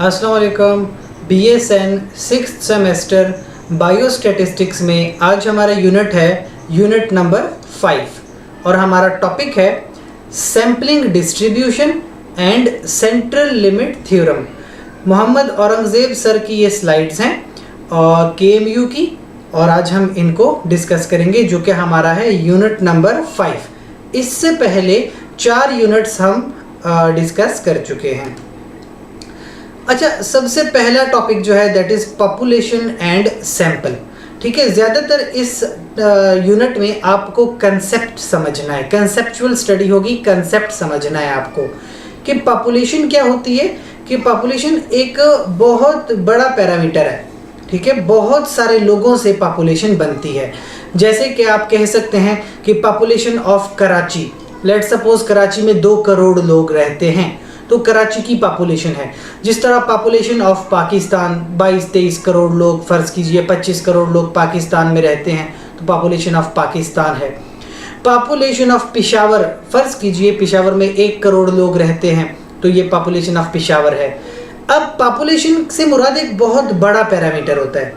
अस्सलाम वालेकुम। BSN 6th semester biostatistics में आज हमारा यूनिट है यूनिट नंबर 5 और हमारा टॉपिक है sampling distribution and central limit theorem. Mohammad Aurangzeb sir की ये स्लाइड्स हैं और KMU की, और आज हम इनको डिस्कस करेंगे जो कि हमारा है यूनिट नंबर 5। इससे पहले 4 यूनिट्स हम डिस्कस कर चुके हैं। अच्छा, सबसे पहला टॉपिक जो है that is population and sample. ठीक है, ज़्यादातर इस यूनिट में आपको कंसेप्ट समझना है, कंसेप्चुअल स्टडी होगी, कंसेप्ट समझना है आपको कि पॉपुलेशन क्या होती है। कि पॉपुलेशन एक बहुत बड़ा पैरामीटर है। ठीक है, बहुत सारे लोगों से पॉपुलेशन बनती है। जैसे कि आप कह सकते हैं कि population of Karachi, let's suppose Karachi में 2 करोड़ लोग रहते हैं तो कराची की पॉपुलेशन है। जिस तरह पॉपुलेशन ऑफ पाकिस्तान 22-23 करोड़ लोग, फ़र्ज़ कीजिए 25 करोड़ लोग पाकिस्तान में रहते हैं तो पॉपुलेशन ऑफ पाकिस्तान है। पॉपुलेशन ऑफ पेशावर, फ़र्ज़ कीजिए पेशावर में 1 करोड़ लोग रहते हैं तो ये पॉपुलेशन ऑफ पेशावर है। अब पॉपुलेशन से मुराद एक बहुत बड़ा पैरामीटर होता है।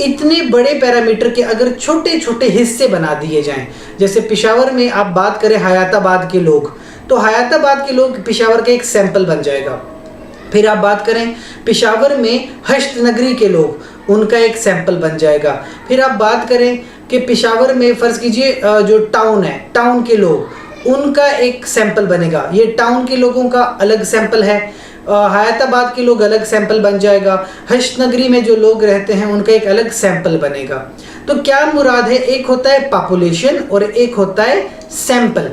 इतने बड़े पैरामीटर के अगर छोटे छोटे हिस्से बना दिए जाएं, जैसे पेशावर में आप बात करें हयाताबाद के लोग, तो हयाताबाद के लोग पेशावर का एक सैंपल बन जाएगा। फिर आप बात करें पेशावर में हश्त नगरी के लोग, उनका एक सैंपल बन जाएगा। फिर आप बात करें कि पेशावर में फ़र्ज़ कीजिए जो टाउन है, टाउन के लोग, उनका एक सैंपल बनेगा। ये टाउन के लोगों का अलग सैंपल है, हयाताबाद के लोग अलग सैंपल बन जाएगा, हश्त नगरी में जो लोग रहते हैं उनका एक अलग सैंपल बनेगा। तो क्या मुराद है, एक होता है पॉपुलेशन और एक होता है सैंपल।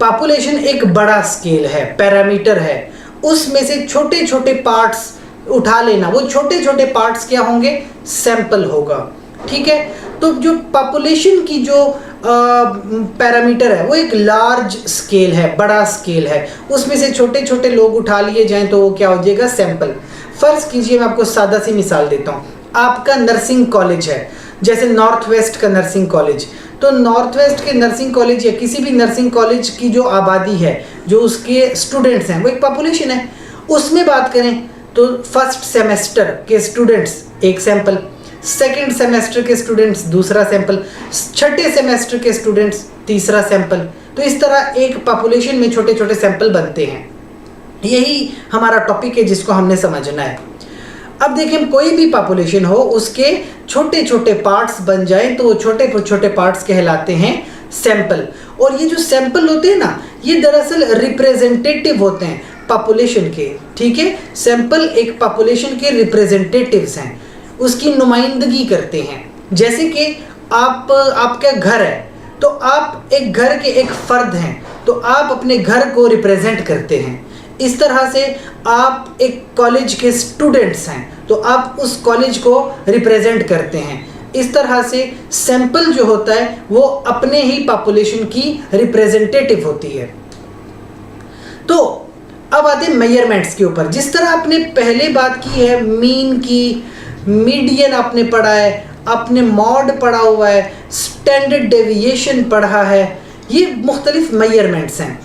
पॉपुलेशन एक बड़ा स्केल है, पैरामीटर है, उसमें से छोटे छोटे पार्ट्स उठा लेना, वो छोटे छोटे पार्ट्स क्या होंगे, सैंपल होगा। ठीक है, तो जो पॉपुलेशन की जो पैरामीटर है वो एक लार्ज स्केल है, बड़ा स्केल है, उसमें से छोटे छोटे लोग उठा लिए जाएं तो वो क्या हो जाएगा, सैंपल। फ़र्ज़ कीजिए मैं आपको सादा सी मिसाल देता हूँ। आपका नर्सिंग कॉलेज है, जैसे नॉर्थ वेस्ट का नर्सिंग कॉलेज, तो नॉर्थ वेस्ट के नर्सिंग कॉलेज या किसी भी नर्सिंग कॉलेज की जो आबादी है, जो उसके स्टूडेंट्स हैं, वो एक पॉपुलेशन है। उसमें बात करें तो फर्स्ट सेमेस्टर के स्टूडेंट्स एक सैंपल, सेकेंड सेमेस्टर के स्टूडेंट्स दूसरा सैंपल, छठे सेमेस्टर के स्टूडेंट्स तीसरा सैंपल। तो इस तरह एक पॉपुलेशन में छोटे छोटे सैंपल बनते हैं। यही हमारा टॉपिक है जिसको हमने समझना है। अब देखें, कोई भी पॉपुलेशन हो उसके छोटे छोटे पार्ट्स बन जाएं तो वो छोटे छोटे पार्ट्स कहलाते हैं सैंपल। और ये जो सैंपल होते हैं ना, ये दरअसल रिप्रेजेंटेटिव होते हैं पॉपुलेशन के। ठीक है, सैंपल एक पॉपुलेशन के रिप्रेजेंटेटिव्स हैं, उसकी नुमाइंदगी करते हैं। जैसे कि आपका घर है तो आप एक घर के एक फ़र्द हैं तो आप अपने घर को रिप्रेजेंट करते हैं। इस तरह से आप एक कॉलेज के स्टूडेंट्स हैं तो आप उस कॉलेज को रिप्रेजेंट करते हैं। इस तरह से सैंपल जो होता है वो अपने ही पॉपुलेशन की रिप्रेजेंटेटिव होती है। तो अब आते हैं मेजरमेंट्स के ऊपर। जिस तरह आपने पहले बात की है मीन की, मीडियन आपने पढ़ा है, आपने मॉड पढ़ा हुआ है, स्टैंडर्ड डेविएशन पढ़ा है, ये मुख्तलिफ मेजरमेंट्स हैं।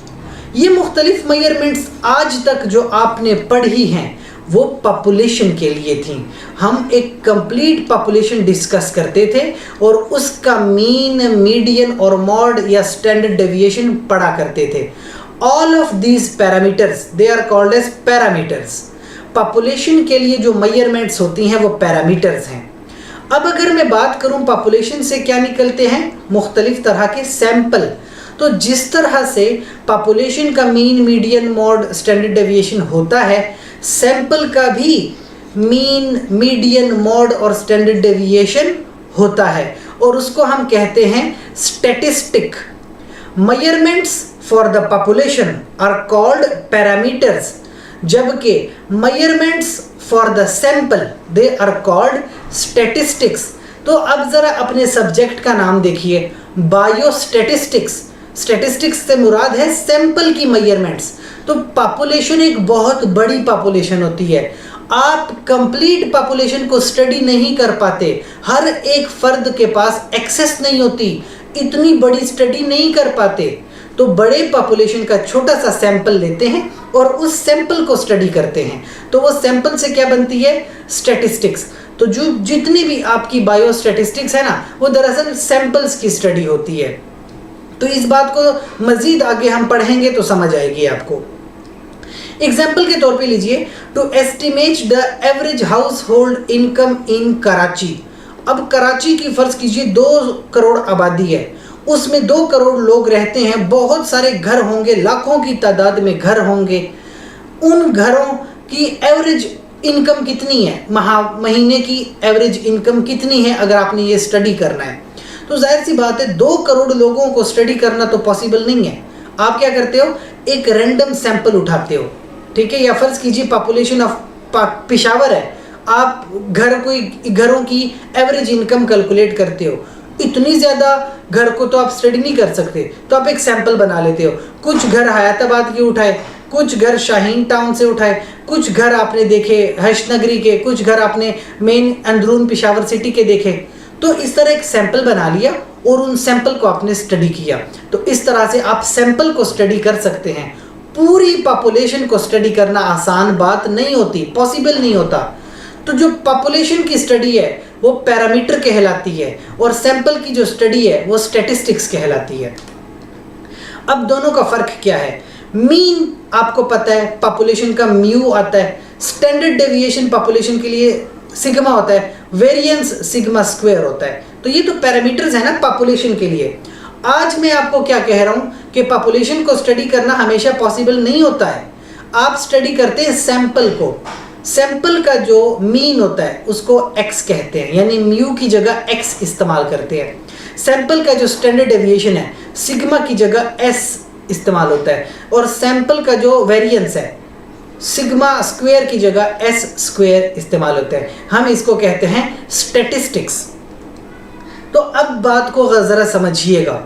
ये मुख्तलिफ मेजरमेंट्स आज तक जो आपने पढ़ी हैं वो पॉपुलेशन के लिए थी। हम एक कंप्लीट पॉपुलेशन डिस्कस करते थे और उसका मीन, मीडियन और मॉड या स्टैंडर्ड डेविएशन पढ़ा करते थे। All of these parameters they are called as parameters. Population के लिए जो मेजरमेंट्स होती हैं वो पैरामीटर्स हैं। अब अगर मैं बात करूं पॉपुलेशन से क्या निकलते हैं, मुख्तलिफ तरह के सैंपल। तो जिस तरह से पॉपुलेशन का mean, median, mode, standard deviation होता है, सैंपल का भी मीन, मीडियन, मॉड और स्टैंडर्ड डेविएशन होता है और उसको हम कहते हैं statistic. Measurements for the population are called parameters, जबकि measurements for the sample they are called statistics. तो अब ज़रा अपने सब्जेक्ट का नाम देखिए, बायोस्टैटिस्टिक्स। स्टैटिस्टिक्स से मुराद है सैंपल की मेजरमेंट्स। तो पॉपुलेशन एक बहुत बड़ी पॉपुलेशन होती है, आप कंप्लीट पॉपुलेशन को स्टडी नहीं कर पाते, हर एक फ़र्द के पास एक्सेस नहीं होती, इतनी बड़ी स्टडी नहीं कर पाते। तो बड़े पॉपुलेशन का छोटा सा सैंपल लेते हैं और उस सैंपल को स्टडी करते हैं, तो वो सैंपल से क्या बनती है? स्टैटिस्टिक्स। तो जो जितनी भी आपकी बायो स्टैटिस्टिक्स है ना, वो दरअसल सैंपल्स की स्टडी होती है। तो इस बात को मजीद आगे हम पढ़ेंगे तो समझ आएगी आपको। एग्जाम्पल के तौर पे लीजिए, to estimate the average household income in Karachi. अब कराची की फर्ज कीजिए 2 करोड़ आबादी है, उसमें 2 करोड़ लोग रहते हैं, बहुत सारे घर होंगे, लाखों की तादाद में घर होंगे। उन घरों की एवरेज इनकम कितनी है, महीने की एवरेज इनकम कितनी है, अगर आपने ये स्टडी करना है तो जाहिर सी बात है 2 करोड़ लोगों को स्टडी करना तो पॉसिबल नहीं है। आप क्या करते हो? एक रैंडम सैंपल उठाते हो, ठीक है, या फर्ज कीजिए पॉपुलेशन ऑफ पेशावर है, आप घरों की एवरेज इनकम कैलकुलेट करते हो। इतनी ज़्यादा घर को तो आप स्टडी नहीं कर सकते, तो आप एक सैंपल बना लेते हो। कुछ घर हयाताबाद के उठाए, कुछ घर शाहीन टाउन से उठाए, कुछ घर आपने देखे हश्त नगरी के, कुछ घर आपने मेन अंदरून पेशावर सिटी के देखे। तो इस तरह एक सैंपल बना लिया और उन सैंपल को आपने स्टडी किया। तो इस तरह से आप सैंपल को स्टडी कर सकते हैं। पूरी पॉपुलेशन को स्टडी करना आसान बात नहीं होती, पॉसिबल नहीं होता। तो जो पॉपुलेशन की स्टडी है वो पैरामीटर कहलाती है, और सैंपल की जो स्टडी है वो स्टैटिस्टिक्स कहलाती है। अब दोनों का फ़र्क क्या है? मीन आपको पता है, पॉपुलेशन का म्यू आता है, स्टैंडर्ड डेविएशन पॉपुलेशन के लिए सिग्मा होता है, वेरिएंस सिग्मा स्क्वायर होता है। तो ये तो पैरामीटर्स है ना पॉपुलेशन के लिए। आज मैं आपको क्या कह रहा हूँ कि पॉपुलेशन को स्टडी करना हमेशा पॉसिबल नहीं होता है। आप स्टडी करते हैं सैंपल को। सैंपल का जो मीन होता है उसको x कहते हैं, यानी म्यू की जगह x इस्तेमाल करते हैं। सैंपल का जो स्टैंडर्ड डेविएशन है सिग्मा की जगह s इस्तेमाल होता है, और सैंपल का जो वेरिएंस है सिग्मा स्क्वायर की जगह s स्क्वायर इस्तेमाल होता है। हम इसको कहते हैं स्टैटिस्टिक्स। तो अब बात को ज़रा समझिएगा।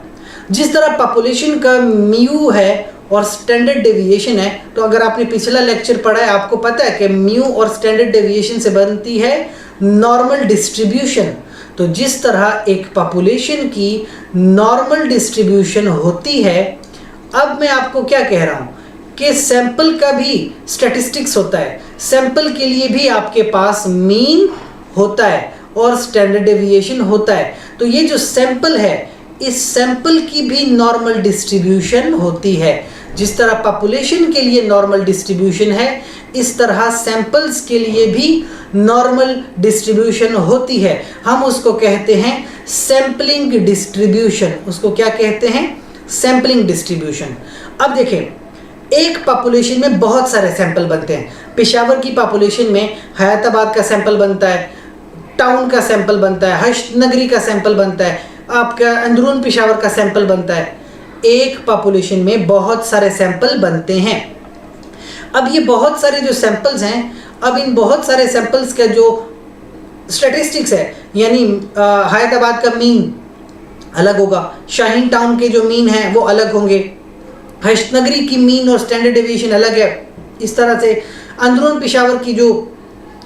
जिस तरह पॉपुलेशन का म्यू है और स्टैंडर्ड डेविएशन है, तो अगर आपने पिछला लेक्चर पढ़ा है आपको पता है कि म्यू और स्टैंडर्ड डेविएशन से बनती है नॉर्मल डिस्ट्रीब्यूशन। तो जिस तरह एक पॉपुलेशन की नॉर्मल डिस्ट्रीब्यूशन होती है, अब मैं आपको क्या कह रहा हूँ कि सैंपल का भी स्टैटिस्टिक्स होता है। सैंपल के लिए भी आपके पास मीन होता है और स्टैंडर्ड डेविएशन होता है। तो ये जो सैंपल है, इस सैंपल की भी नॉर्मल डिस्ट्रीब्यूशन होती है। जिस तरह पॉपुलेशन के लिए नॉर्मल डिस्ट्रीब्यूशन है, इस तरह सैंपल्स के लिए भी नॉर्मल डिस्ट्रीब्यूशन होती है। हम उसको कहते हैं सैंपलिंग डिस्ट्रीब्यूशन। उसको क्या कहते हैं? Sampling distribution. अब देखें, एक पॉपुलेशन में बहुत सारे सैंपल बनते हैं। पेशावर की पॉपुलेशन में हयाताबाद का सैंपल बनता है, टाउन का सैंपल बनता है, हश्त नगरी का सैंपल बनता है, आपका अंदरून पेशावर का सैंपल बनता है। एक पॉपुलेशन में बहुत सारे सैंपल बनते हैं। अब ये बहुत सारे जो सैंपल्स हैं, अब इन बहुत सारे सैंपल्स का जो स्टैटिस्टिक्स है, यानी हयाताबाद का मीन अलग होगा, शाहीन टाउन के जो मीन हैं वो अलग होंगे, हश्त नगरी की मीन और स्टैंडर्ड डेविएशन अलग है, इस तरह से अंदरून पेशावर की जो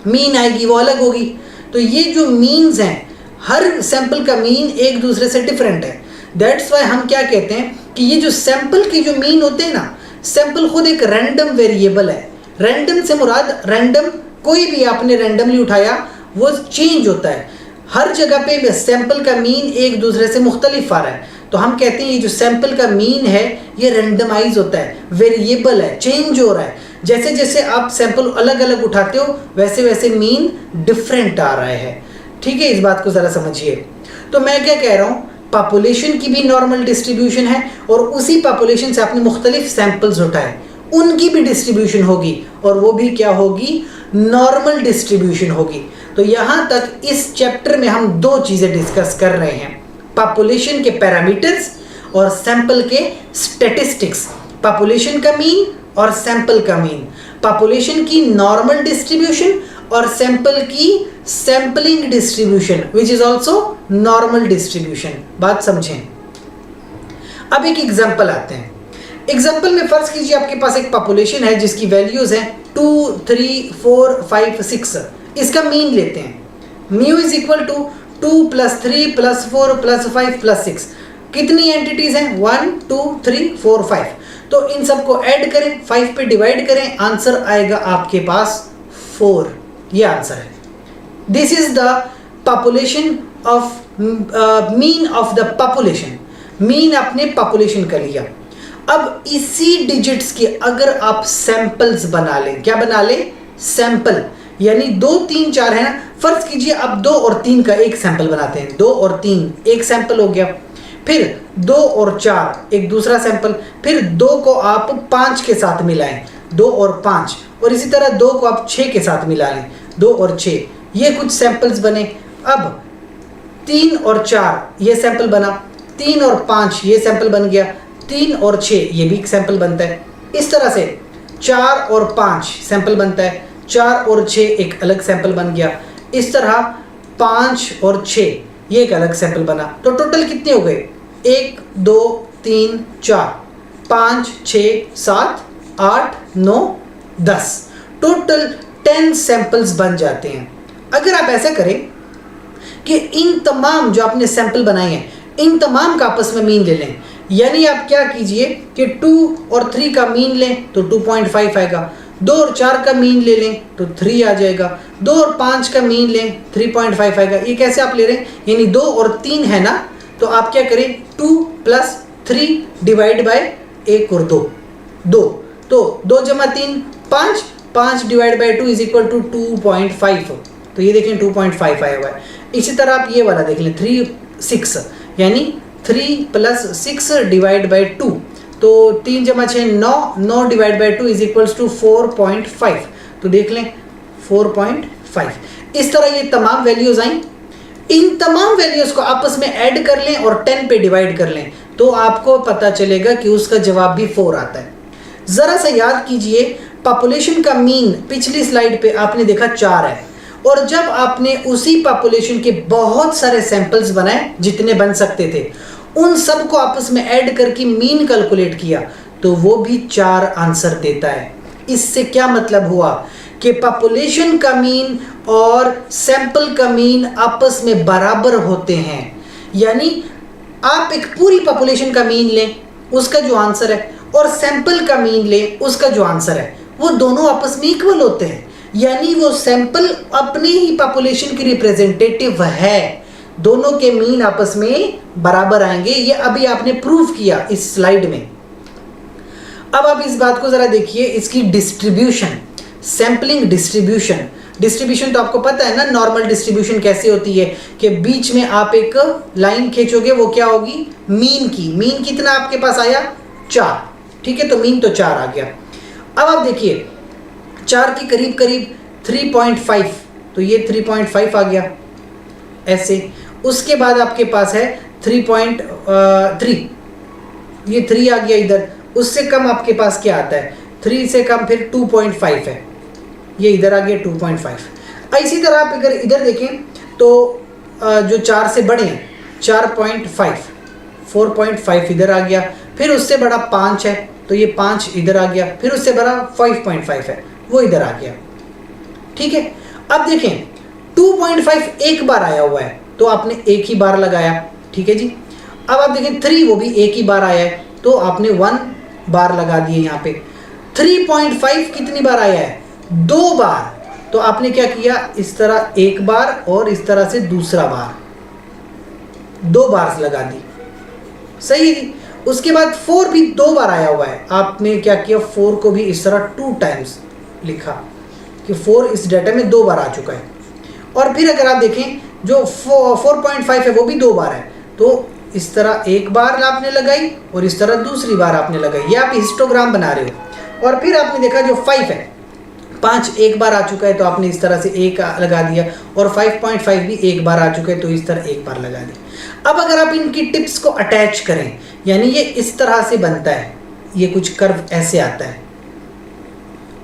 मीन आएगी वो अलग होगी। तो ये जो मीन्स हैं, हर सैंपल का मीन एक दूसरे से डिफरेंट है। दैट्स वाई हम क्या कहते हैं कि ये जो सैंपल की जो मीन होते हैं ना, सैंपल खुद एक रैंडम वेरिएबल है। रैंडम से मुराद रैंडम, कोई भी आपने रैंडमली उठाया वो चेंज होता है। हर जगह पे सैंपल का मीन एक दूसरे से मुख्तलिफ आ रहा है। तो हम कहते हैं ये जो सैंपल का मीन है ये रैंडमाइज होता है, वेरिएबल है, चेंज हो रहा है। जैसे जैसे आप सैंपल अलग अलग उठाते हो वैसे वैसे मीन डिफरेंट आ रहा है। ठीक है, इस बात को ज़रा समझिए। तो मैं क्या कह रहा हूँ, पॉपुलेशन की भी नॉर्मल डिस्ट्रीब्यूशन है और उसी पॉपुलेशन से आपने मुख्तलिफ सैंपल्स उठाए, उनकी भी डिस्ट्रीब्यूशन होगी और वो भी क्या होगी? नॉर्मल डिस्ट्रीब्यूशन होगी। तो यहाँ तक इस चैप्टर में हम 2 चीज़ें डिस्कस कर रहे हैं, पॉपुलेशन के पैरामीटर्स और सैंपल के स्टैटिस्टिक्स। पॉपुलेशन का मीन और सैंपल का मीन, पॉपुलेशन की नॉर्मल डिस्ट्रीब्यूशन और सैंपल की sampling distribution which is also normal distribution. बात समझें। अब एक एग्जांपल आते हैं। एग्जांपल में फर्ज कीजिए आपके पास एक पॉपुलेशन है जिसकी वैल्यूज हैं 2, 3, 4, 5, 6। इसका मीन लेते हैं। Mu is equal to 2 + 3 + 4 + 5 + 6। कितनी एंटिटीज हैं? 1, 2, 3, 4, 5। तो इन सबको ऐड करें, 5 पे डिवाइड करें, आंसर आएगा आपके पास 4। ये आंसर है। This is the population of mean of the population. Mean आपने पॉपुलेशन का लिया। अब इसी डिजिट्स के अगर आप सैंपल्स बना लें, क्या बना लें? सैंपल, यानी 2 3 4 है ना, फर्ज कीजिए अब 2 और 3 का एक सैंपल बनाते हैं। 2 और 3 एक सैंपल हो गया, फिर 2 और 4 एक दूसरा सैंपल, फिर 2 को आप 5 के साथ मिलाएं, 2 और 5, और इसी तरह 2 को आप 6 के साथ मिला लें, 2 और 6, ये कुछ सैंपल्स बने। अब 3 और 4 ये सैंपल बना, 3 और 5 ये सैंपल बन गया, 3 और 6 ये भी एक सैंपल बनता है। इस तरह से 4 और 5 सैंपल बनता है, 4 और 6 एक अलग सैंपल बन गया। इस तरह 5 और 6 ये एक अलग सैंपल बना। तो टोटल कितने हो गए? 1 2 3 4 5 6 7 8 9 10, टोटल 10 सैंपल्स बन जाते हैं। अगर आप ऐसा करें कि इन तमाम जो आपने सैंपल बनाए हैं, इन तमाम का आपस में मीन ले लें, यानी आप क्या कीजिए कि 2 और 3 का मीन लें तो 2.5 आएगा, 2 और 4 का मीन ले लें तो 3 आ जाएगा, 2 और 5 का मीन लें 3.5 आएगा। ये कैसे आप ले रहे हैं? यानी 2 और 3 है ना, तो आप क्या करें? 2 + 3 डिवाइड बाय 1 और 2, 2, तो 2 + 3 5, 5 divide by 2 is equal to 2.5। तो ये देखें 2.5 आया हुआ है। इसी तरह आप ये वाला देख लें 3 6, यानी 3 + 6 डिवाइड बाय 2, तो 3 × 6 9, 9 divide by 2 is equals to 4.5। तो देख लें 4.5। इस तरह ये तमाम वैल्यूज आई। इन तमाम वैल्यूज को आपस में ऐड कर लें और 10 पे डिवाइड कर लें, तो आपको पता चलेगा कि उसका जवाब भी 4 आता है। ज़रा सा याद कीजिए, पॉपुलेशन का मीन पिछली स्लाइड पे आपने देखा 4 है, और जब आपने उसी पॉपुलेशन के बहुत सारे सैंपल्स बनाए जितने बन सकते थे, उन सब को आपस में ऐड करके मीन कैलकुलेट किया तो वो भी 4 आंसर देता है। इससे क्या मतलब हुआ कि पॉपुलेशन का मीन और सैंपल का मीन आपस में बराबर होते हैं। यानी आप एक पूरी पॉपुलेशन का मीन लें, उसका जो आंसर है, और सैंपल का मीन लें, उसका जो आंसर है, वो दोनों आपस में इक्वल होते हैं। यानी वो सैंपल अपने ही पॉपुलेशन की रिप्रेजेंटेटिव है, दोनों के मीन आपस में बराबर आएंगे। ये अभी आपने प्रूव किया इस स्लाइड में। अब आप इस बात को जरा देखिए, इसकी डिस्ट्रीब्यूशन, सैंपलिंग डिस्ट्रीब्यूशन। डिस्ट्रीब्यूशन तो आपको पता है ना, नॉर्मल डिस्ट्रीब्यूशन कैसे होती है कि बीच में आप एक लाइन खींचोगे, वो क्या होगी? मीन की। मीन कितना आपके पास आया? 4, ठीक है, तो मीन तो 4 आ गया। अब आप देखिए 4 के करीब करीब 3.5, तो ये 3.5 आ गया ऐसे। उसके बाद आपके पास है 3.3, ये 3 आ गया इधर। उससे कम आपके पास क्या आता है? 3 से कम फिर 2.5 है, ये इधर आ गया 2.5। इसी तरह आप अगर इधर देखें तो जो 4 से बड़े हैं 4.5, 4.5 इधर आ गया, फिर उससे बड़ा 5 है तो ये 5 इधर आ गया, फिर उससे बड़ा 5.5 है, वो इधर आ गया, ठीक है। अब देखें 2.5 एक बार आया हुआ है तो आपने एक ही बार लगाया, ठीक है जी। अब आप देखें 3, वो भी एक ही बार आया है तो आपने 1 बार लगा दिए यहाँ पे। 3.5 कितनी बार आया है? 2 बार, तो आपने क्या किया? इस तरह एक बार और इस तरह से दूसरा बार, 2 बार लगा दी, सही है। उसके बाद 4 भी 2 बार आया हुआ है, आपने क्या किया? 4 को भी इस तरह 2 टाइम्स लिखा कि 4 इस डाटा में 2 बार आ चुका है। और फिर अगर आप देखें जो 4.5 है वो भी 2 बार है, तो इस तरह एक बार आपने लगाई और इस तरह दूसरी बार आपने लगाई, ये आप हिस्टोग्राम बना रहे हो। और फिर आपने देखा जो 5 है, 5 एक बार आ चुका है तो आपने इस तरह से एक लगा दिया, और 5.5 भी एक बार आ चुका है तो इस तरह एक बार लगा दिया। अब अगर आप इनकी टिप्स को अटैच करें, यानी ये इस तरह से बनता है, ये कुछ कर्व ऐसे आता है।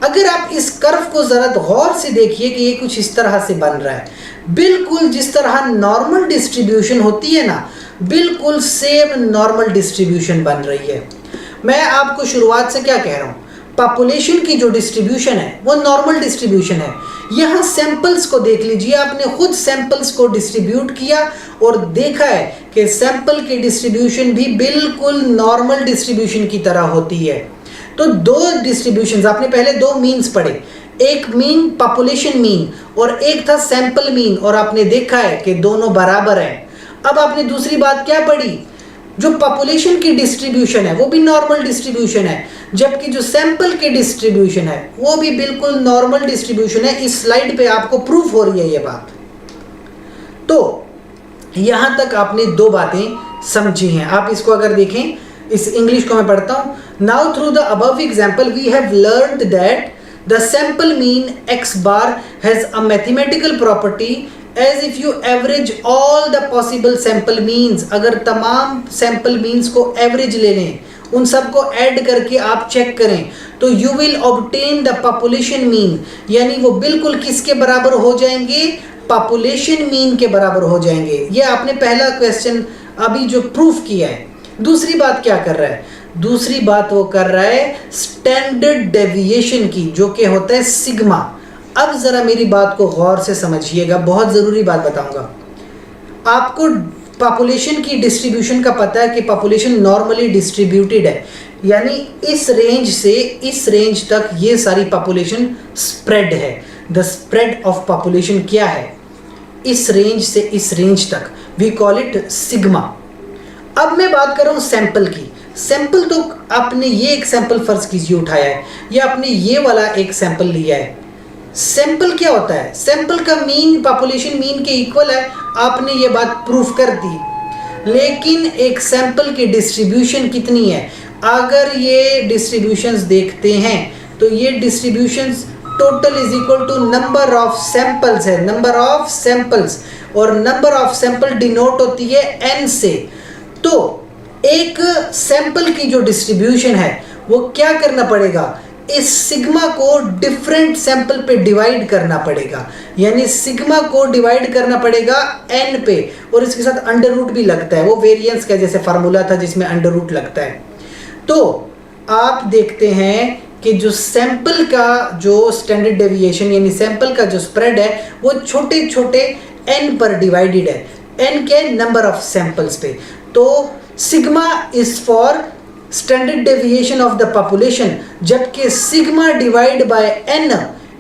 अगर आप इस कर्व को ज़रा गौर से देखिए कि ये कुछ इस तरह से बन रहा है, बिल्कुल जिस तरह नॉर्मल डिस्ट्रीब्यूशन होती है ना, बिल्कुल सेम नॉर्मल डिस्ट्रीब्यूशन बन रही है। मैं आपको शुरुआत से क्या कह रहा हूँ, पॉपुलेशन की जो डिस्ट्रीब्यूशन है वो नॉर्मल डिस्ट्रीब्यूशन है। यहाँ सैंपल्स को देख लीजिए, आपने खुद सैंपल्स को डिस्ट्रीब्यूट किया और देखा है कि सैंपल की डिस्ट्रीब्यूशन भी बिल्कुल नॉर्मल डिस्ट्रीब्यूशन की तरह होती है। तो दो डिस्ट्रीब्यूशंस, आपने पहले दो मीन्स पढ़े, एक मीन पॉपुलेशन मीन और एक था सैंपल मीन, और आपने देखा है कि दोनों बराबर हैं। अब आपने दूसरी बात क्या पढ़ी, जो पॉपुलेशन की डिस्ट्रीब्यूशन है वो भी नॉर्मल डिस्ट्रीब्यूशन है, जबकि जो सैंपल की डिस्ट्रीब्यूशन है वो भी बिल्कुल नॉर्मल डिस्ट्रीब्यूशन है। इस स्लाइड पे आपको प्रूफ हो रही है ये बात। तो यहां तक आपने दो बातें समझी हैं। आप इसको अगर देखें, इस इंग्लिश को मैं पढ़ता हूं। Now through the above example we have learned that the sample mean x bar has a mathematical property as if you average all the possible sample means। अगर तमाम sample means को average ले लें, उन सब को ऐड करके आप चेक करें, तो you will obtain the population mean, यानी वो बिल्कुल किसके बराबर हो जाएंगे, population mean के बराबर हो जाएंगे। ये आपने पहला क्वेश्चन अभी जो प्रूफ किया है। दूसरी बात क्या कर रहा है, दूसरी बात वो कर रहा है स्टैंडर्ड डेविएशन की, जो कि होता है सिग्मा। अब जरा मेरी बात को गौर से समझिएगा, बहुत ज़रूरी बात बताऊंगा। आपको पॉपुलेशन की डिस्ट्रीब्यूशन का पता है कि पॉपुलेशन नॉर्मली डिस्ट्रीब्यूटेड है, यानी इस रेंज से इस रेंज तक ये सारी पॉपुलेशन स्प्रेड है। द स्प्रेड ऑफ पॉपुलेशन क्या है, इस रेंज से इस रेंज तक, वी कॉल इट सिग्मा। अब मैं बात कर रहा हूँ सैंपल की। सैंपल तो आपने ये एक सैंपल फर्ज कीजिए उठाया है, या आपने ये वाला एक सैंपल लिया है। सैंपल क्या होता है, सैंपल का मीन पॉपुलेशन मीन के इक्वल है, आपने ये बात प्रूफ कर दी। लेकिन एक सैंपल की डिस्ट्रीब्यूशन कितनी है, अगर ये डिस्ट्रीब्यूशंस देखते हैं तो ये distributions total is equal to number of samples है, नंबर ऑफ सैंपल्स, और नंबर ऑफ सैंपल डिनोट होती है n से। तो एक सैंपल की जो डिस्ट्रीब्यूशन है वो क्या करना पड़ेगा, इस सिग्मा को डिफरेंट सैंपल पे डिवाइड करना पड़ेगा, यानी सिग्मा को डिवाइड करना पड़ेगा n पे, और इसके साथ अंडर रूट भी लगता है। वो वेरिएंस का जैसे फार्मूला था जिसमें अंडर रूट लगता है। तो आप देखते हैं कि जो सैंपल का जो स्टैंडर्ड डेविएशन यानी सैंपल का जो स्प्रेड है वो छोटे छोटे n पर डिवाइडेड है। n के नंबर ऑफ सैंपल्स पे। तो sigma is for standard deviation of the population, जबकि sigma divide by n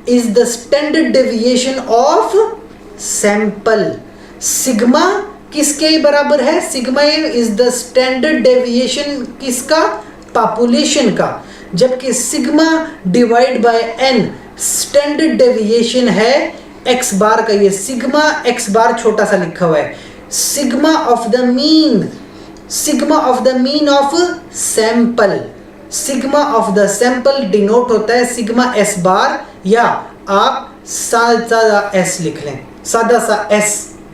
is the standard deviation of sample. Sigma किसके बराबर है, sigma is the standard deviation किसका, पॉपुलेशन का, जबकि sigma divide by n standard deviation है x bar का। ये सिग्मा x बार छोटा सा लिखा हुआ है, sigma of the mean, sigma of the mean of sample. Sigma of the sample denote होता है सिग्मा s बार, या आप सादा s लिख लें, सादा सा s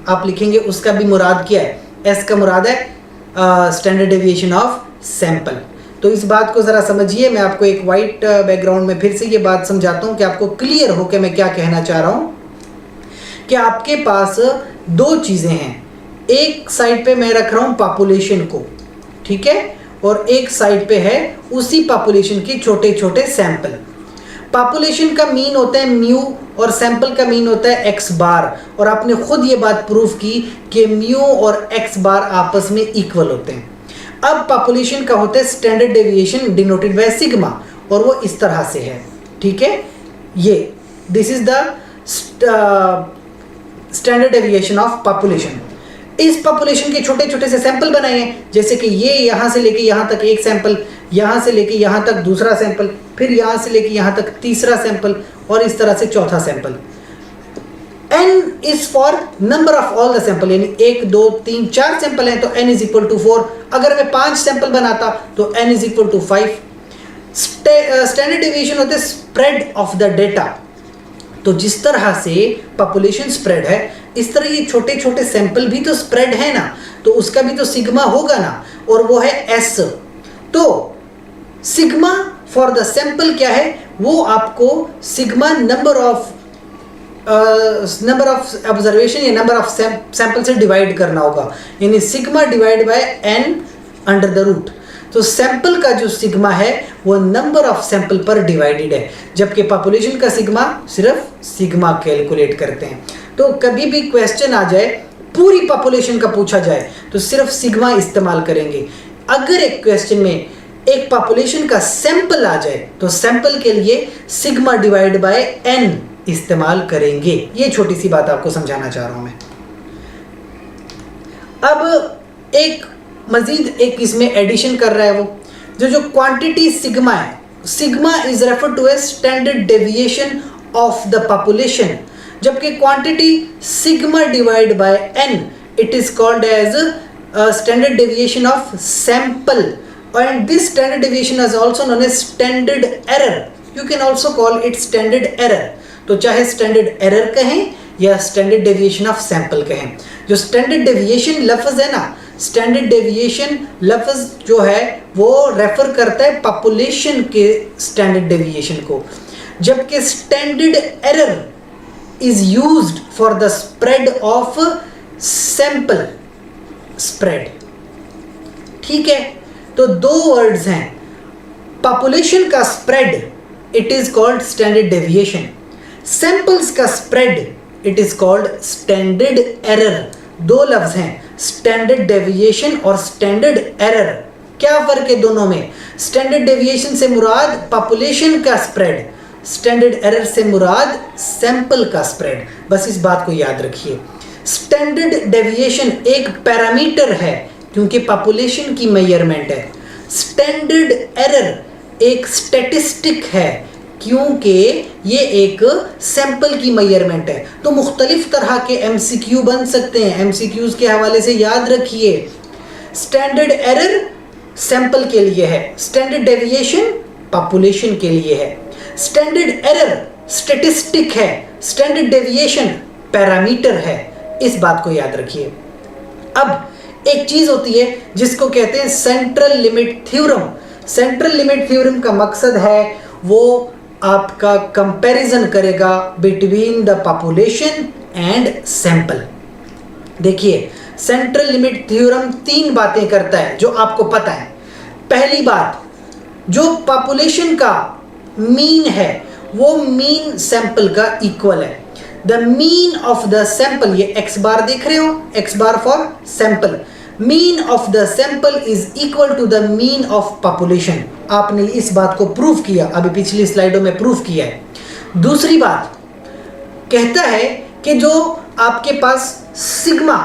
आप लिखेंगे, उसका भी मुराद क्या है, s का मुराद है स्टैंडर्ड डेविएशन ऑफ सैंपल। तो इस बात को ज़रा समझिए। मैं आपको एक वाइट बैकग्राउंड में फिर से ये बात समझाता हूँ कि आपको क्लियर हो कि मैं क्या कहना चाह रहा हूँ। कि आपके पास दो चीज़ें हैं, एक साइड पे मैं रख रहा हूँ पॉपुलेशन को, ठीक है, और एक साइड पे है उसी पॉपुलेशन के छोटे छोटे सैंपल। पॉपुलेशन का मीन होता है म्यू और सैंपल का मीन होता है x बार, और आपने खुद ये बात प्रूफ की कि म्यू और x बार आपस में इक्वल होते हैं। अब पॉपुलेशन का होता है standard deviation denoted by sigma, और वो इस तरह से है, ठीक है। ये this is the standard deviation of population. इस पॉपुलेशन के छोटे छोटे से सैंपल बनाए हैं, जैसे कि ये यहाँ से लेके यहाँ तक एक सैंपल, यहाँ से लेके यहाँ तक दूसरा सैंपल, फिर यहाँ से लेके यहाँ तक तीसरा सैंपल, और इस तरह से चौथा sample. n is for number of all the sample, यानी 1 2 3 4 सैंपल हैं तो n इज इक्वल टू 4। अगर मैं 5 सैंपल बनाता तो n is equal to 5। Standard deviation होते हैं स्प्रेड ऑफ द डेटा। तो जिस तरह से पॉपुलेशन स्प्रेड है, इस तरह ये छोटे छोटे सैंपल भी तो स्प्रेड है ना, तो उसका भी तो सिग्मा होगा ना, और वो है s। तो सिग्मा फॉर द सैंपल क्या है, वो आपको सिग्मा नंबर ऑफ ऑब्जर्वेशन या नंबर ऑफ सैंपल से डिवाइड करना होगा, यानी sigma divide by n under the root. तो सैंपल का जो सिग्मा है वो नंबर ऑफ सैंपल पर डिवाइडेड है, जबकि पॉपुलेशन का सिग्मा सिर्फ सिग्मा कैलकुलेट करते हैं। तो कभी भी क्वेश्चन आ जाए पूरी पॉपुलेशन का पूछा जाए तो सिर्फ सिग्मा इस्तेमाल करेंगे। अगर एक क्वेश्चन में एक पॉपुलेशन का सैंपल आ जाए तो सैंपल के लिए सिग्मा डिवाइड बाय एन इस्तेमाल करेंगे। ये छोटी सी बात आपको समझाना चाह रहा हूं मैं। अब एक मजीद एक इसमें एडिशन कर रहा है वो जो क्वांटिटी सिग्मा है, sigma is refer to a standard deviation of the population, जबकि quantity sigma divide by N it is called as standard deviation of sample, and this standard deviation is also known as standard error. You can also call it standard error. तो चाहे standard error कहें या standard deviation of sample कहें, जो standard deviation लफ्ज़ है ना, standard deviation लफ्ज़ जो है वो रेफर करता है population के standard deviation को, जबकि standard error is used for the spread of sample spread। ठीक है, तो दो वर्ड्स हैं, पॉपुलेशन का spread it is called standard deviation, samples का spread it is called standard error. दो लफ्ज हैं, स्टैंडर्ड डेविएशन और स्टैंडर्ड एरर। क्या फर्क है दोनों में? स्टैंडर्ड डेविएशन से मुराद पॉपुलेशन का स्प्रेड, स्टैंडर्ड एरर से मुराद सैंपल का स्प्रेड। बस इस बात को याद रखिए। स्टैंडर्ड डेविएशन एक पैरामीटर है क्योंकि पॉपुलेशन की मेजरमेंट है, स्टैंडर्ड एरर एक स्टैटिस्टिक है क्योंकि ये एक सैंपल की मेजरमेंट है। तो मुख्तलिफ तरह के एमसीक्यू बन सकते हैं, एमसीक्यूज के हवाले से याद रखिए, स्टैंडर्ड एरर सैंपल के लिए है, स्टैंडर्ड डेविएशन पॉपुलेशन के लिए है। स्टैंडर्ड एरर स्टैटिस्टिक है, स्टैंडर्ड डेविएशन पैरामीटर है, इस बात को याद रखिए। अब एक चीज होती है जिसको कहते हैं central limit theorem. Central limit theorem का मकसद है वो आपका कंपैरिजन करेगा between the population and sample. देखिए, सेंट्रल लिमिट थ्योरम तीन बातें करता है जो आपको पता है। पहली बात, जो पॉपुलेशन का मीन है वो मीन सैंपल का इक्वल है। The mean of the sample, ये एक्स बार देख रहे हो, x bar for sample, mean of the sample is equal to the mean of population. आपने इस बात को प्रूव किया, अभी पिछली स्लाइडों में प्रूव किया है। दूसरी बात कहता है कि जो आपके पास सिग्मा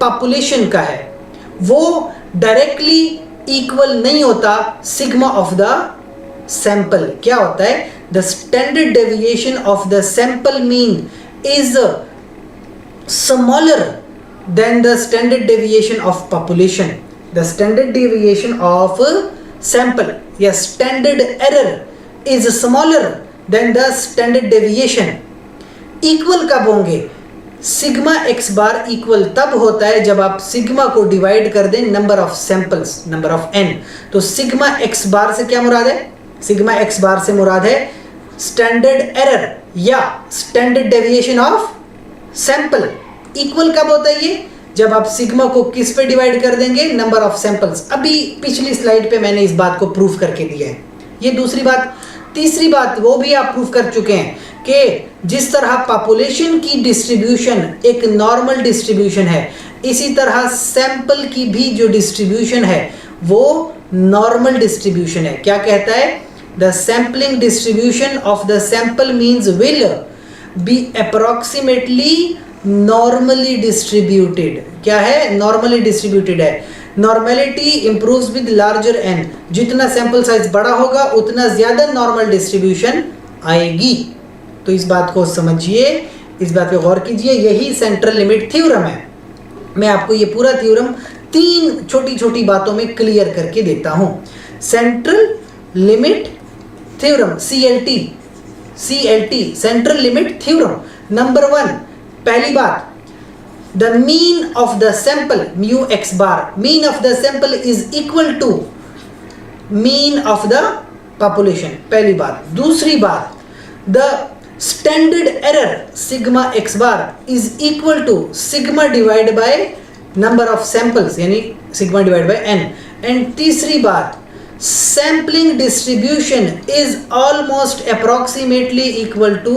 पॉपुलेशन का है वो डायरेक्टली इक्वल नहीं होता सिग्मा ऑफ द सैंपल। क्या होता है? The standard deviation of the sample mean is smaller than the standard deviation of population. The standard deviation of sample, yes, standard error is smaller than the standard deviation. Equal कब होंगे? Sigma x बार equal तब होता है जब आप sigma को divide कर दें number of samples, number of n. तो सिग्मा एक्स बार से क्या मुराद है? सिग्मा एक्स बार से मुराद है स्टैंडर्ड एरर या standard deviation of sample. Equal कब होता है ये? जब आप सिग्मा को किस पे डिवाइड कर देंगे? Number of samples. अभी पिछली स्लाइड पे मैंने इस बात को प्रूफ करके दिया है। ये दूसरी बात। तीसरी बात वो भी आप प्रूफ कर चुके हैं कि जिस तरह पॉपुलेशन की डिस्ट्रीब्यूशन एक नॉर्मल डिस्ट्रीब्यूशन है, इसी तरह सैंपल की भी जो डिस्ट्रीब्यूशन है वो नॉर्मल डिस्ट्रीब्यूशन है। क्या कहता है? The sampling distribution of the sample means will be approximately normally distributed. क्या है? normally distributed है। Normality improves with larger n. जितना sample size बड़ा होगा उतना ज़्यादा normal distribution आएगी। तो इस बात को समझिए, इस बात पे गौर कीजिए, यही सेंट्रल लिमिट थ्योरम है। मैं आपको ये पूरा थ्योरम तीन छोटी छोटी बातों में क्लियर करके देता हूँ। Central limit theorem, CLT, central limit theorem. Number 1, पहली बात, the mean of the sample mu x bar, mean of the sample is equal to mean of the population, पहली बात। दूसरी बात, the standard error sigma x bar is equal to sigma divide by number of samples, यानी sigma divide by n. And तीसरी बात, sampling distribution is almost approximately equal to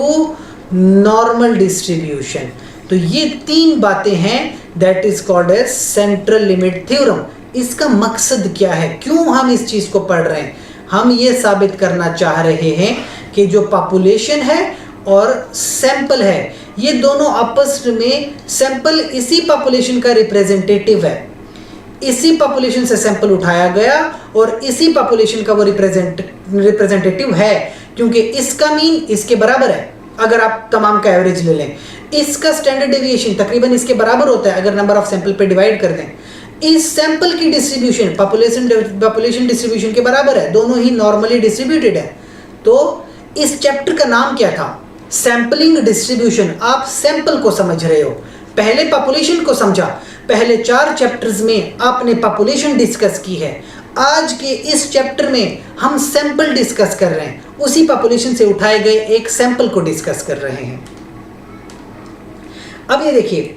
normal distribution। तो ये तीन बातें हैं that is called as central limit theorem। इसका मकसद क्या है, क्यों हम इस चीज़ को पढ़ रहे हैं? हम ये साबित करना चाह रहे हैं कि जो पॉपुलेशन है और सैंपल है, ये दोनों आपस में, सैंपल इसी पॉपुलेशन का रिप्रेजेंटेटिव है, इसी पॉपुलेशन से सैंपल उठाया गया और इसी पॉपुलेशन का वो रिप्रेजेंटेटिव है, क्योंकि इसका मीन इसके बराबर है अगर आप तमाम का एवरेज ले लें, इसका स्टैंडर्ड डेविएशन तकरीबन इसके बराबर होता है अगर नंबर ऑफ सैंपल पे डिवाइड कर दें, इस सैंपल की डिस्ट्रीब्यूशन पॉपुलेशन डिस्ट्रीब्यूशन के बराबर है, दोनों ही नॉर्मली डिस्ट्रीब्यूटेड है। तो इस चैप्टर का नाम क्या था? Sampling distribution. आप सैंपल को समझ रहे हो, पहले पॉपुलेशन को समझा, पहले 4 चैप्टर्स में आपने पॉपुलेशन डिस्कस की है, आज के इस चैप्टर में हम सैंपल डिस्कस कर रहे हैं, उसी पॉपुलेशन से उठाए गए एक सैंपल को डिस्कस कर रहे हैं। अब ये देखिए,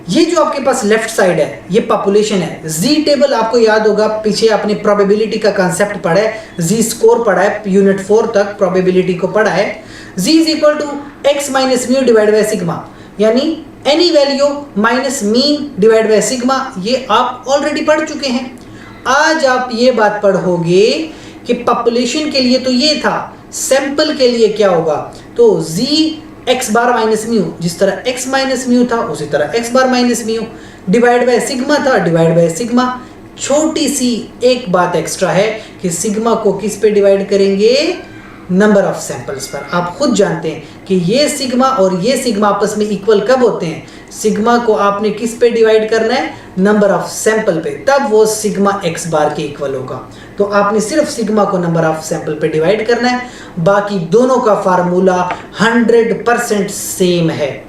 ये जो आपके पास लेफ्ट साइड है ये पॉपुलेशन है। जी टेबल आपको याद होगा, पीछे आपने प्रोबेबिलिटी का कंसेप्ट पढ़ा है, जी स्कोर पढ़ा है, यूनिट 4 तक प्रोबेबिलिटी को पढ़ा है। Z is equal to x minus mu divide by sigma, यानी any value minus mean divide by sigma, ये आप ऑलरेडी पढ़ चुके हैं। आज आप ये बात पढ़ोगे कि पॉपुलेशन के लिए तो ये था, सैंपल के लिए क्या होगा, तो जी एक्स बार माइनस म्यू, जिस तरह एक्स माइनस म्यू था उसी तरह x bar minus mu, divide by sigma था, डिवाइड बाय सिग्मा। छोटी सी एक बात एक्स्ट्रा है कि सिग्मा को किस पे डिवाइड करेंगे? नंबर ऑफ सैंपल्स पर। आप खुद जानते हैं कि ये सिग्मा और ये सिग्मा आपस में इक्वल कब होते हैं? सिग्मा को आपने किस पे डिवाइड करना है? नंबर ऑफ सैंपल पे, तब वो सिग्मा एक्स बार के इक्वल होगा। तो आपने सिर्फ सिग्मा को नंबर ऑफ सैंपल पे डिवाइड करना है, बाकी दोनों का फार्मूला 100% सेम है।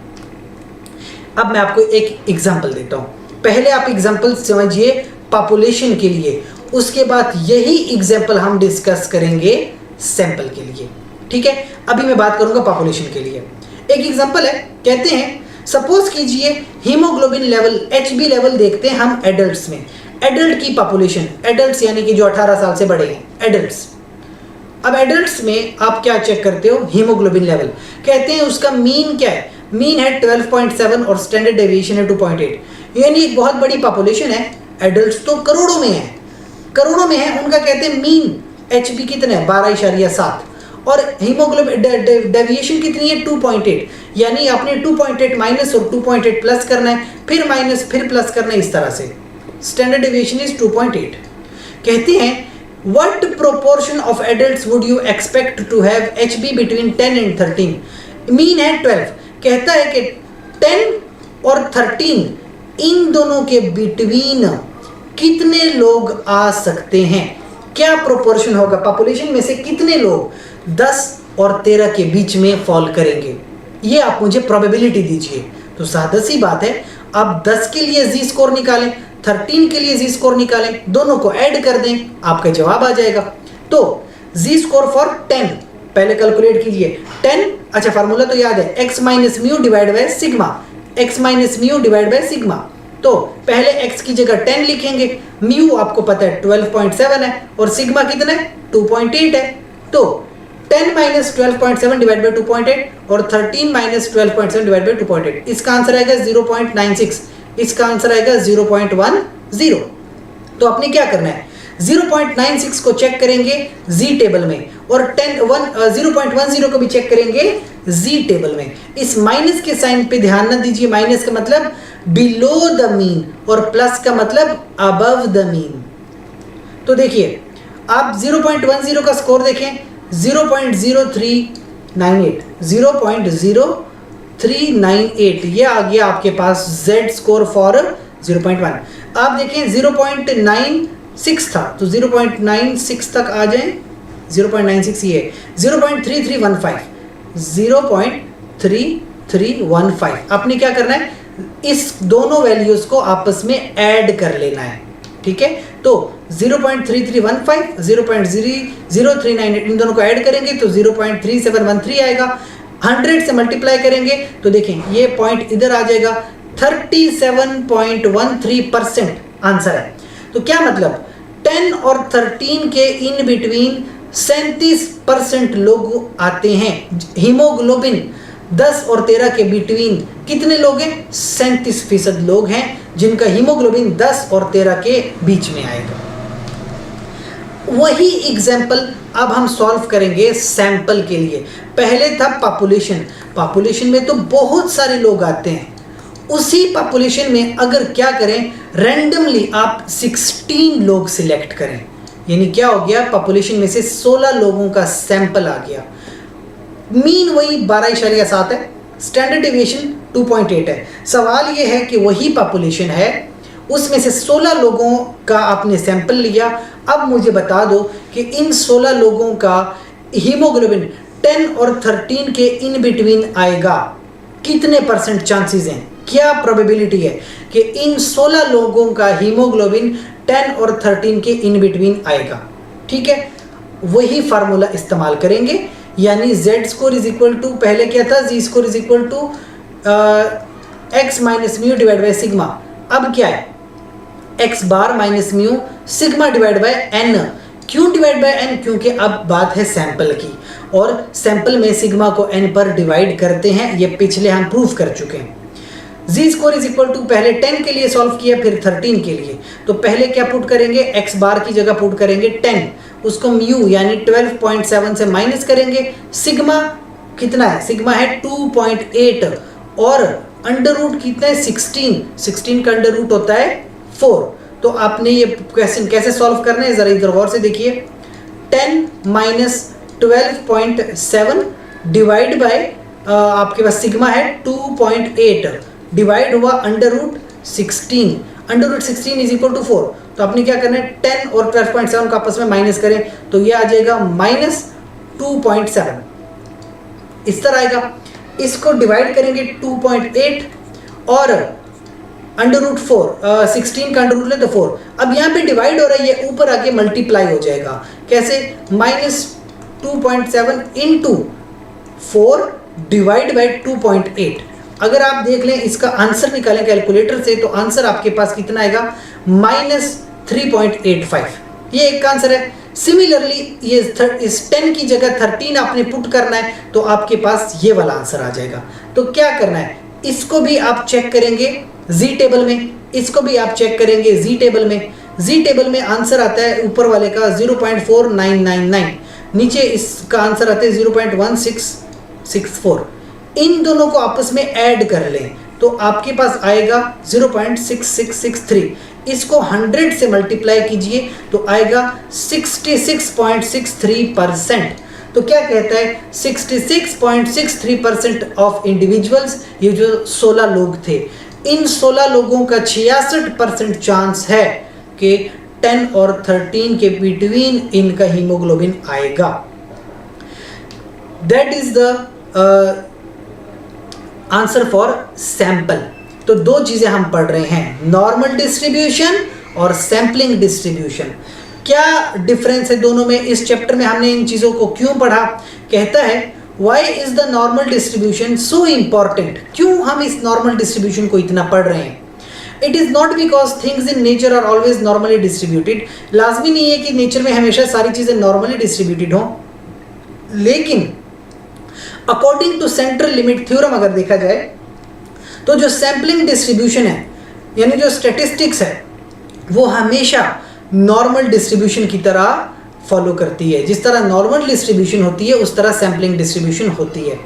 अब मैं आपको एक एग्जांपल देता हूं, पहले आप एग्जांपल समझिए पॉपुलेशन के लिए, उसके बाद यही एग्जांपल हम डिस्कस करेंगे सैंपल के लिए, ठीक है? अभी मैं बात करूंगा पॉपुलेशन के लिए। एक एग्जांपल है, कहते हैं सपोज कीजिए हीमोग्लोबिन लेवल HB लेवल देखते हैं हम एडल्ट्स में, एडल्ट की पॉपुलेशन, एडल्ट्स यानी कि जो 18 साल से बड़े हैं, एडल्ट्स। अब एडल्ट्स में आप क्या चेक करते हो? Haemoglobin level. कहते हैं उसका मीन क्या है? मीन है 12.7 और स्टैंडर्ड डेविएशन है 2.8, यानी एक बहुत बड़ी पॉपुलेशन है। एडल्ट्स तो करोड़ों में है, करोड़ों में है, उनका कहते हैं मीन HB कितना है? 12.7 और हीमोग्लोबिन डेविएशन कितनी है? 2.8, यानी आपने 2.8 माइनस और 2.8 प्लस करना है, फिर माइनस फिर प्लस करना है, इस तरह से। Standard deviation is 2.8। कहते हैं what proportion of adults would you expect to have HB between 10 and 13? Mean है 12, कहता है कि 10 और 13 इन दोनों के बिटवीन कितने लोग आ सकते हैं? क्या प्रोपोर्शन होगा? पॉपुलेशन में से कितने लोग 10 और 13 के बीच में फॉल करेंगे? ये आप मुझे प्रोबेबिलिटी दीजिए। तो सादा सी बात है, आप 10 के लिए जी स्कोर निकालें, 13 के लिए जी स्कोर निकालें, दोनों को ऐड कर दें, आपका जवाब आ जाएगा। तो जी स्कोर फॉर 10 पहले कैलकुलेट कीजिए। 10, अच्छा फार्मूला तो याद है, x minus mu divide by sigma, x minus mu divide by sigma. तो पहले x की जगह 10 लिखेंगे, म्यू आपको पता है 12.7 है और सिग्मा कितना है? 2.8 है। तो 10 माइनस 12.7 डिवाइड बाय 2.8 और 13 माइनस 12.7 डिवाइड बाय 2.8, इसका आंसर आएगा 0.96, इसका आंसर आएगा 0.10। तो आपने क्या करना है? 0.96 को चेक करेंगे जी टेबल में और 0.10 को भी चेक करेंगे जी टेबल में। इस माइनस के साइन पे ध्यान न दीजिए, माइनस का मतलब बिलो द मीन और प्लस का मतलब अबव द मीन। तो देखिए आप 0.10 का स्कोर देखें, 0.0398, 0.0398 ये आ गया आपके पास Z स्कोर फॉर 0.1। आप देखें 0.96 था, तो 0.96 तक आ जाएं, 0.96 ये 0.3315, 0.3315। आपने क्या करना है? इस दोनों वैल्यूज को आपस में ऐड कर लेना है, ठीक है? तो 0.3315, 0.0398 इन दोनों को ऐड करेंगे तो 0.3713 आएगा। 100 से मल्टीप्लाई करेंगे तो देखें ये पॉइंट इधर आ जाएगा, 37.13% आंसर है। तो क्या मतलब 10 और 13 के इन बिटवीन 37% लोग आते हैं। हीमोग्लोबिन 10 और 13 के बिटवीन कितने लोग हैं? 37% लोग हैं जिनका हीमोग्लोबिन 10 और 13 के बीच में आएगा। वही एग्जाम्पल अब हम सॉल्व करेंगे सैंपल के लिए। पहले था पॉपुलेशन, पॉपुलेशन में तो बहुत सारे लोग आते हैं। उसी पॉपुलेशन में अगर क्या करें, रैंडमली आप 16 लोग सिलेक्ट करें, यानी क्या हो गया, पॉपुलेशन में से 16 लोगों का सैंपल आ गया। मीन वही 12.7 है, स्टैंडर्ड डेविएशन 2.8 है। सवाल ये है कि वही पॉपुलेशन है, उसमें से 16 लोगों का आपने सैंपल लिया। अब मुझे बता दो कि इन 16 लोगों का हीमोग्लोबिन 10 और 13 के इन बिटवीन आएगा। कितने परसेंट चांसेस हैं, क्या प्रोबेबिलिटी है कि इन 16 लोगों का हीमोग्लोबिन 10 और 13 के इन बिटवीन आएगा? ठीक है, वही फार्मूला इस्तेमाल करेंगे, यानी z score is equal to, पहले क्या था, z score is equal to x minus mu divide by sigma. अब क्या है, x bar minus mu sigma divide by n। क्यों डिवाइड बाय n? क्योंकि अब बात है सैंपल की, और सैंपल में सिग्मा को n पर डिवाइड करते हैं, ये पिछले हम प्रूफ कर चुके हैं। z score is equal to, पहले 10 के लिए सॉल्व किया, फिर 13 के लिए, तो पहले क्या पुट करेंगे, x बार की जगह पुट करेंगे 10, उसको म्यू यानी 12.7 से माइनस करेंगे। सिग्मा कितना है, सिग्मा है 2.8, और अंडर रूट कितना है, 16 का अंडर रूट होता है 4। तो आपने ये क्वेश्चन कैसे सॉल्व करना है, जरा इधर गौर से देखिए। 10 माइनस 12.7 डिवाइड बाय आपके पास सिग्मा है 2.8 डिवाइड हुआ under root 16, under root 16 is equal to 4। तो आपने क्या करना है, 10 और 12.7 का आपस में माइनस करें तो ये आ जाएगा माइनस 2.7, इस तरह आएगा। इसको डिवाइड करेंगे 2.8 और अंडर रूट 4, 16 का अंडर रूट ले तो 4। अब यहाँ पे डिवाइड हो रहा है, ये ऊपर आके मल्टीप्लाई हो जाएगा। कैसे, माइनस 2.7 इंटू 4 डिवाइड बाई 2.8। अगर आप देख लें इसका आंसर निकालें कैलकुलेटर से, तो आंसर आपके पास कितना आएगा, माइनस 3.85। ये एक आंसर है। सिमिलरली ये इस 10 की जगह 13 आपने पुट करना है, तो आपके पास ये वाला आंसर आ जाएगा। तो क्या करना है, इसको भी आप चेक करेंगे जी टेबल में, इसको भी आप चेक करेंगे जी टेबल में। जी टेबल में आंसर आता है ऊपर वाले का 0.4999, नीचे इसका आंसर आता है 0.1664। इन दोनों को आपस में ऐड कर लें तो आपके पास आएगा 0.6663। इसको 100 से मल्टीप्लाई कीजिए तो आएगा 66.63%। तो क्या कहता है, 66.63% ऑफ इंडिविजुअल्स, ये जो 16 लोग थे, इन 16 लोगों का 66% चांस है कि 10 और 13 के बिटवीन इनका हीमोग्लोबिन आएगा। That is the answer for sample. तो दो चीजें हम पढ़ रहे हैं, नॉर्मल डिस्ट्रीब्यूशन और सैम्पलिंग डिस्ट्रीब्यूशन। क्या डिफरेंस है दोनों में? इस चैप्टर में हमने इन चीजों को क्यों पढ़ा? कहता है Why is the normal distribution so important? क्यों हम इस नॉर्मल डिस्ट्रीब्यूशन को इतना पढ़ रहे हैं? It is not because things in nature are always normally distributed. लाजमी नहीं है कि नेचर में हमेशा सारी चीजें नॉर्मली डिस्ट्रीब्यूटेड हों, लेकिन according to central limit theorem अगर देखा जाए तो जो सैम्पलिंग डिस्ट्रीब्यूशन है, यानी जो स्टैटिस्टिक्स है, वो हमेशा नॉर्मल डिस्ट्रीब्यूशन की तरह फॉलो करती है। जिस तरह नॉर्मल डिस्ट्रीब्यूशन होती है उस तरह सैम्पलिंग डिस्ट्रीब्यूशन होती है।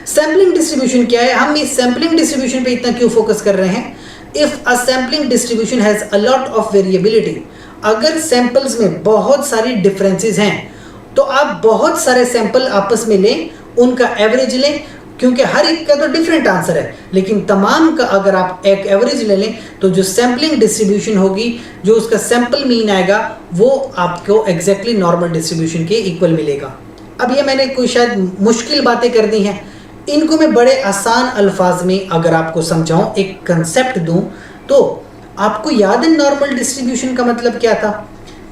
सैम्पलिंग डिस्ट्रीब्यूशन क्या है? हम इस सैम्पलिंग डिस्ट्रीब्यूशन पे इतना क्यों फोकस कर रहे हैं? If a sampling distribution has a lot of variability, अगर सैंपल्स में बहुत सारी डिफरेंसेस हैं तो आप बहुत सारे सैंपल आपस में लें, उनका एवरेज लें, क्योंकि हर एक का तो डिफरेंट आंसर है, लेकिन तमाम का अगर आप एक एवरेज ले लें तो जो सैम्पलिंग डिस्ट्रीब्यूशन होगी, जो उसका सैंपल मीन आएगा, वो आपको एग्जैक्टली नॉर्मल डिस्ट्रीब्यूशन के इक्वल मिलेगा। अब ये मैंने कोई शायद मुश्किल बातें कर दी हैं, इनको मैं बड़े आसान अल्फाज में अगर आपको समझाऊं, एक कंसेप्ट दूं, तो आपको याद है नॉर्मल डिस्ट्रीब्यूशन का मतलब क्या था?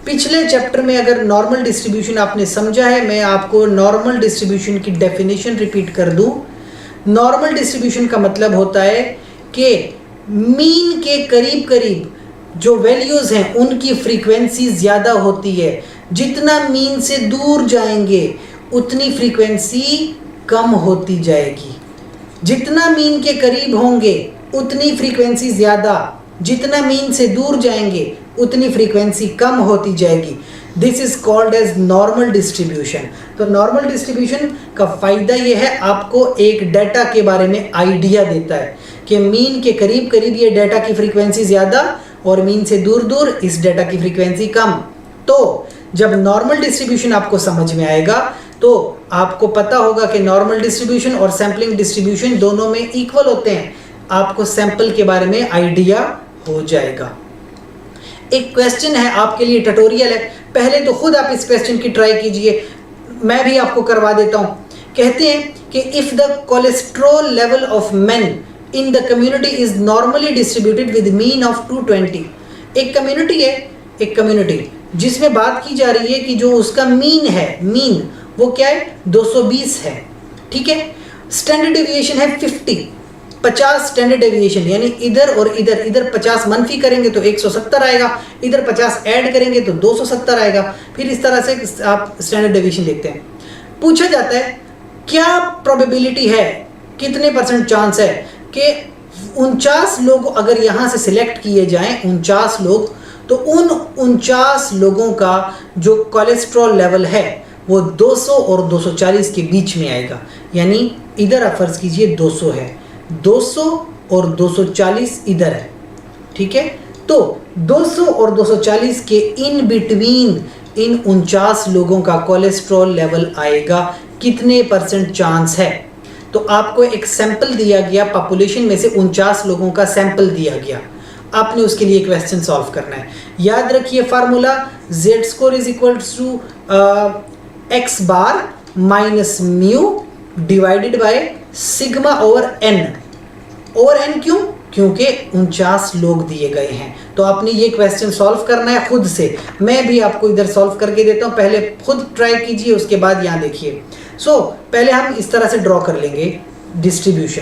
पिछले चैप्टर में अगर नॉर्मल डिस्ट्रीब्यूशन आपने समझा है, मैं आपको नॉर्मल डिस्ट्रीब्यूशन की डेफिनेशन रिपीट कर दूं। नॉर्मल डिस्ट्रीब्यूशन का मतलब होता है कि मीन के करीब करीब जो वैल्यूज़ हैं उनकी फ्रीक्वेंसी ज़्यादा होती है। जितना मीन से दूर जाएंगे उतनी फ्रीक्वेंसी कम होती जाएगी। जितना मीन के करीब होंगे उतनी फ्रीक्वेंसी ज़्यादा, जितना मीन से दूर जाएंगे उतनी फ्रीक्वेंसी कम होती जाएगी। This is called as normal distribution. तो नॉर्मल डिस्ट्रीब्यूशन का फ़ायदा ये है, आपको एक डाटा के बारे में आइडिया देता है कि मीन के करीब करीब ये डाटा की फ्रीक्वेंसी ज़्यादा और मीन से दूर दूर इस डाटा की फ्रीक्वेंसी कम। तो जब नॉर्मल डिस्ट्रीब्यूशन आपको समझ में आएगा तो आपको पता होगा कि नॉर्मल डिस्ट्रीब्यूशन और सैम्पलिंग डिस्ट्रीब्यूशन दोनों में इक्वल होते हैं। आपको सैंपल के बारे में आइडिया हो जाएगा। एक क्वेश्चन है आपके लिए, ट्यूटोरियल है, पहले तो खुद आप इस क्वेश्चन की ट्राई कीजिए, मैं भी आपको करवा देता हूँ। कहते हैं कि if the cholesterol level of main in the community is normally distributed with mean of 220। एक कम्युनिटी है, एक कम्युनिटी जिसमें बात की जा रही है कि जो उसका मीन है, मीन वो क्या है, 220 है, ठीक है। स्टैंडर्ड डेविएशन है 50 स्टैंडर्ड डेविएशन, यानी इधर और इधर, इधर 50 मनफी करेंगे तो 170 आएगा, इधर 50 ऐड करेंगे तो 270 आएगा। फिर इस तरह से आप स्टैंडर्ड डेविएशन देखते हैं। पूछा जाता है क्या प्रोबेबिलिटी है, कितने % चांस है कि 49 लोग अगर यहाँ से सिलेक्ट किए जाएं, 49 लोग, तो उन 49 लोगों का जो कोलेस्ट्रॉल लेवल है वो 200 और 240 के बीच में आएगा। यानी इधर आप फर्ज कीजिए 200 है, 200 और 240 इधर है, ठीक है। तो 200 और 240 के इन बिटवीन इन 49 लोगों का कोलेस्ट्रॉल लेवल आएगा, कितने % चांस है। तो आपको एक सैंपल दिया गया, पॉपुलेशन में से 49 लोगों का सैंपल दिया गया, आपने उसके लिए क्वेश्चन सॉल्व करना है। याद रखिए formula, z score is equal to x bar minus mu divided by sigma over n। Over n क्यों? क्योंकि 49 लोग दिए गए हैं। तो आपने ये क्वेश्चन सॉल्व करना है खुद से। मैं भी आपको इधर सॉल्व करके देता हूँ, पहले खुद ट्राई कीजिए, उसके बाद यहाँ देखिए। सो पहले हम इस तरह से ड्रॉ कर लेंगे डिस्ट्रीब्यूशन।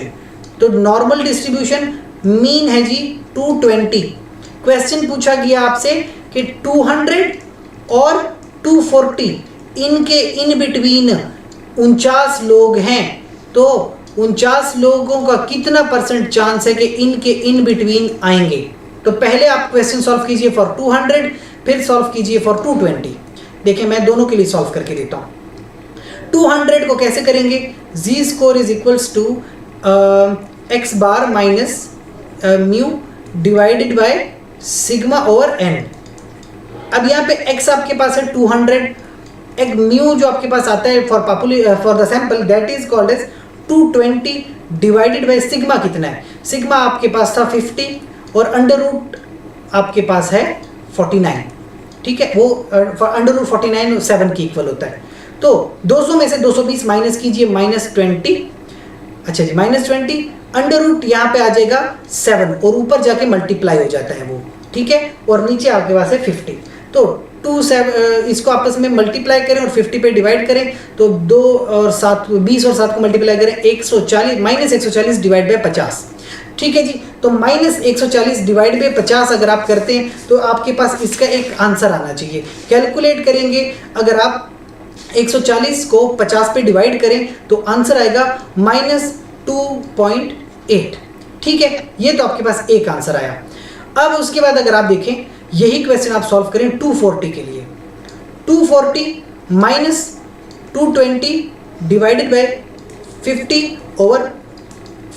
तो नॉर्मल डिस्ट्रीब्यूशन मीन है जी 220। क्वेश्चन पूछा गया आपसे कि 200 और 240 इनके इन बिटवीन 49 लोग हैं, तो 49 लोगों का कितना % चांस है कि इनके इन बिटवीन आएंगे। तो पहले आप क्वेश्चन सॉल्व कीजिए फॉर 200, फिर सॉल्व कीजिए फॉर 220। देखिए मैं दोनों के लिए सॉल्व करके देता हूँ। 200 को कैसे करेंगे, z score is equals to x bar minus mu divided by sigma over n। अब यहाँ पे x आपके पास है 200, एक म्यू जो आपके पास आता है for the sample that is called as 220 divided by sigma कितना है, सिग्मा आपके पास था 50 और अंडर रूट आपके पास है 49, ठीक है। वो अंडर रूट 49 7 के इक्वल होता है। तो 200 में से 220 माइनस कीजिए, -20, अच्छा जी -20, अंडर रूट यहाँ पे आ जाएगा 7 और ऊपर जाके मल्टीप्लाई हो जाता है वो, ठीक है। और नीचे आपके पास है 50। तो 7 इसको आपस में मल्टीप्लाई करें और 50 पे डिवाइड करें, तो 2 और 7 20 और 7 को मल्टीप्लाई करें, 140 -140 डिवाइड बाय 50, ठीक है जी। तो -140 डिवाइड बाय 50 अगर आप करते हैं तो आपके पास इसका एक आंसर आना चाहिए। कैलकुलेट करेंगे, अगर आप 140 को 50 पे डिवाइड करें तो आंसर आएगा -2.8, ठीक है। ये तो आपके पास एक आंसर आया। अब उसके बाद अगर आप देखें, यही क्वेश्चन आप सॉल्व करें 240 के लिए, 240 माइनस 220 डिवाइडेड बाय 50 ओवर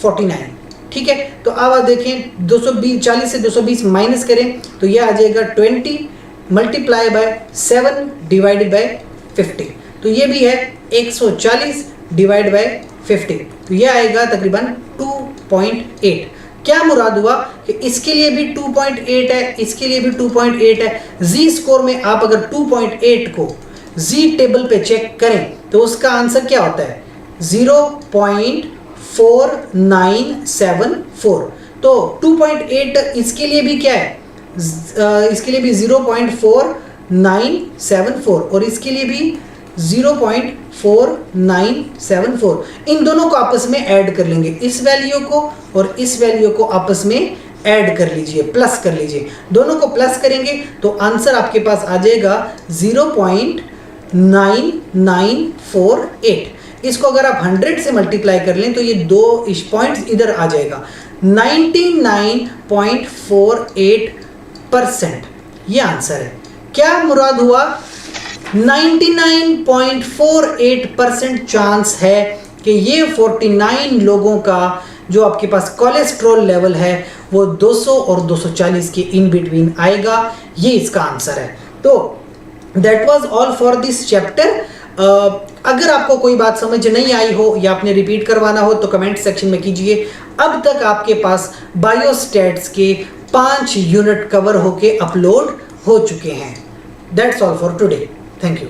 49, ठीक है। तो अब आप देखें 240 से 220 माइनस करें तो यह आ जाएगा 20 मल्टीप्लाई बाय 7 डिवाइडेड बाय 50, तो ये भी है 140 डिवाइड बाय 50, तो यह आएगा तकरीबन 2.8। क्या मुराद हुआ कि इसके लिए भी 2.8 है, इसके लिए भी 2.8 है। जी स्कोर में आप अगर 2.8 को जी टेबल पे चेक करें तो उसका आंसर क्या होता है, 0.4974। तो 2.8 इसके लिए भी क्या है, इसके लिए भी 0.4974 और इसके लिए भी 0.4974। इन दोनों को आपस में ऐड कर लेंगे, इस वैल्यू को और इस वैल्यू को आपस में ऐड कर लीजिए, प्लस कर लीजिए। दोनों को प्लस करेंगे तो आंसर आपके पास आ जाएगा 0.9948। इसको अगर आप 100 से मल्टीप्लाई कर लें तो ये 2 पॉइंट्स इधर आ जाएगा, 99.48%। ये आंसर है। क्या मुराद हुआ? 99.48% चांस है कि ये 49 लोगों का जो आपके पास कोलेस्ट्रॉल लेवल है वो 200 और 240 के इन बिटवीन आएगा। ये इसका आंसर है। तो that was all for this chapter. अगर आपको कोई बात समझ नहीं आई हो या आपने रिपीट करवाना हो तो कमेंट सेक्शन में कीजिए। अब तक आपके पास बायोस्टैट्स के 5 यूनिट कवर होके अपलोड हो चुके हैं। That's all for today. Thank you.